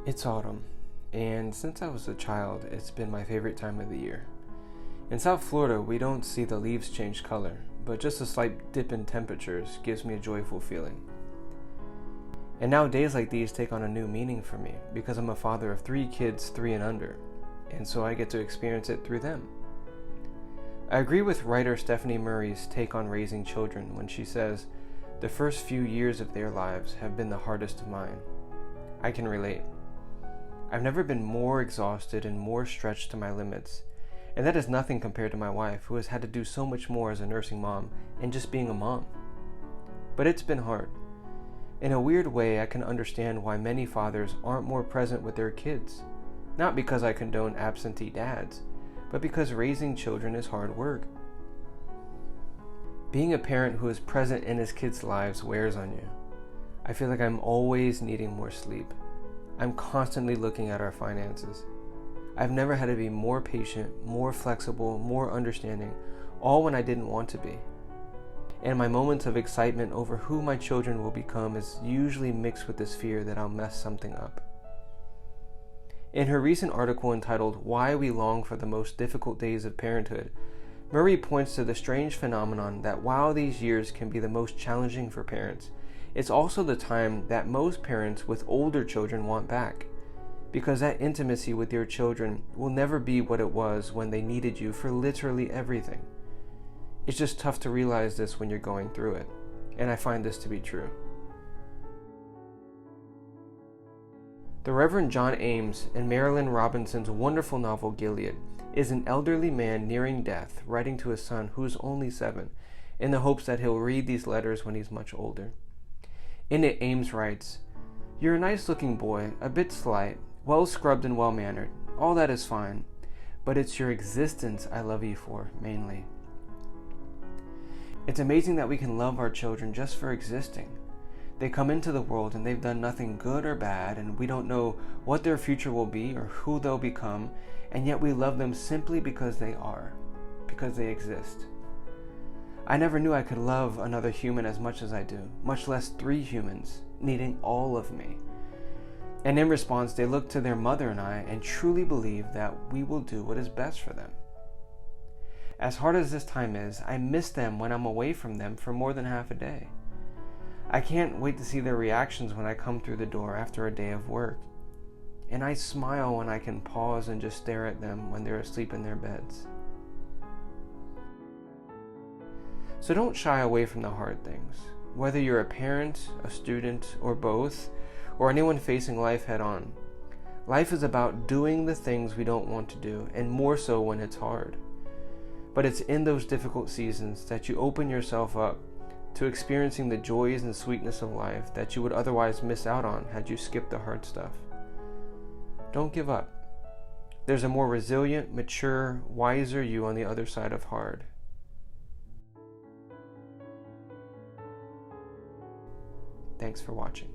It's autumn, and since I was a child, it's been my favorite time of the year. In South Florida, we don't see the leaves change color, but just a slight dip in temperatures gives me a joyful feeling. And now days like these take on a new meaning for me because I'm a father of 3 kids 3 and under, and so I get to experience it through them. I agree with writer Stephanie Murray's take on raising children when she says, "The first few years of their lives have been the hardest of mine." I can relate. I've never been more exhausted and more stretched to my limits, and that is nothing compared to my wife, who has had to do so much more as a nursing mom and just being a mom. But it's been hard. In a weird way, I can understand why many fathers aren't more present with their kids. Not because I condone absentee dads, but because raising children is hard work. Being a parent who is present in his kids' lives wears on you. I feel like I'm always needing more sleep. I'm constantly looking at our finances. I've never had to be more patient, more flexible, more understanding, all when I didn't want to be. And my moments of excitement over who my children will become is usually mixed with this fear that I'll mess something up. In her recent article entitled "Why We Long for the Most Difficult Days of Parenthood," Murray points to the strange phenomenon that while these years can be the most challenging for parents, it's also the time that most parents with older children want back, because that intimacy with your children will never be what it was when they needed you for literally everything. It's just tough to realize this when you're going through it, and I find this to be true. The Reverend John Ames, in Marilynne Robinson's wonderful novel Gilead, is an elderly man nearing death writing to his son, who is only 7, in the hopes that he'll read these letters when he's much older. In it, Ames writes, "You're a nice-looking boy, a bit slight, well-scrubbed and well-mannered. All that is fine, but it's your existence I love you for, mainly." It's amazing that we can love our children just for existing. They come into the world and they've done nothing good or bad, and we don't know what their future will be or who they'll become, and yet we love them simply because they are, because they exist. I never knew I could love another human as much as I do, much less 3 humans, needing all of me. And in response, they look to their mother and I and truly believe that we will do what is best for them. As hard as this time is, I miss them when I'm away from them for more than half a day. I can't wait to see their reactions when I come through the door after a day of work. And I smile when I can pause and just stare at them when they're asleep in their beds. So don't shy away from the hard things. Whether you're a parent, a student, or both, or anyone facing life head on. Life is about doing the things we don't want to do, and more so when it's hard. But it's in those difficult seasons that you open yourself up to experiencing the joys and sweetness of life that you would otherwise miss out on had you skipped the hard stuff. Don't give up. There's a more resilient, mature, wiser you on the other side of hard. Thanks for watching.